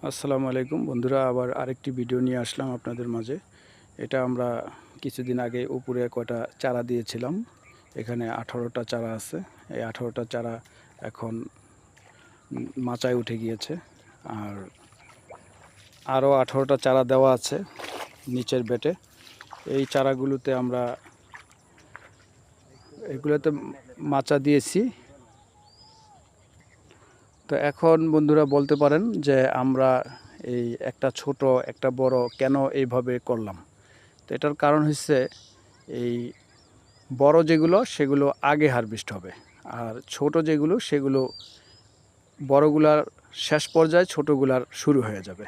আসসালামু আলাইকুম বন্ধুরা, আবার আরেকটি ভিডিও নিয়ে আসলাম আপনাদের মাঝে। এটা আমরা কিছুদিন আগে উপরে কয়টা চারা দিয়েছিলাম। এখানে 18টা চারা আছে। এই 18টা চারা এখন মাচায় উঠে গিয়েছে। আর আরও 18টা চারা দেওয়া আছে নিচের বেটে। এই চারাগুলোতে আমরা এগুলোতে মাচা দিয়েছি। তো এখন বন্ধুরা বলতে পারেন যে আমরা এই একটা ছোট একটা বড় কেন এইভাবে করলাম। তো এটার কারণ হচ্ছে এই বড় যেগুলো সেগুলো আগে হারভেস্ট হবে, আর ছোট যেগুলো সেগুলো বড়গুলার শেষ পর্যায়ে ছোটোগুলার শুরু হয়ে যাবে।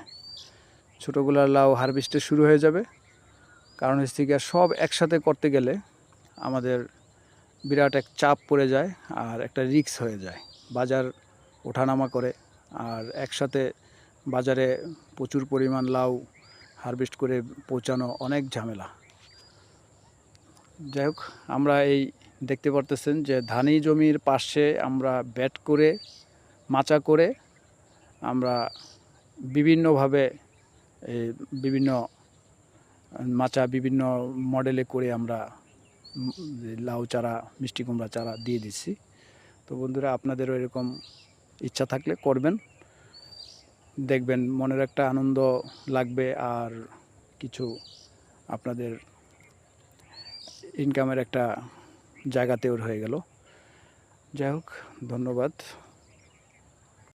ছোটোগুলার লাউ হারভেস্টে শুরু হয়ে যাবে। কারণ হচ্ছে কি সব একসাথে করতে গেলে আমাদের বিরাট এক চাপ পড়ে যায় আর একটা রিস্ক হয়ে যায়। বাজার ওঠানামা করে, আর একসাথে বাজারে প্রচুর পরিমাণ লাউ হারভেস্ট করে পৌঁছানো অনেক ঝামেলা। যাই হোক, আমরা এই দেখতে পারতেছেন যে ধানি জমির পাশে আমরা ব্যাট করে মাচা করে আমরা বিভিন্নভাবে এই বিভিন্ন মাচা বিভিন্ন মডেলে করে আমরা লাউ চারা মিষ্টি কুমড়া চারা দিয়ে দিচ্ছি। তো বন্ধুরা, আপনাদেরও এরকম ইচ্ছা থাকলে করবেন, দেখবেন মনের একটা আনন্দ লাগবে আর কিছু আপনাদের ইনকামের একটা জায়গা তৈরি হয়ে গেল। যাই হোক, ধন্যবাদ।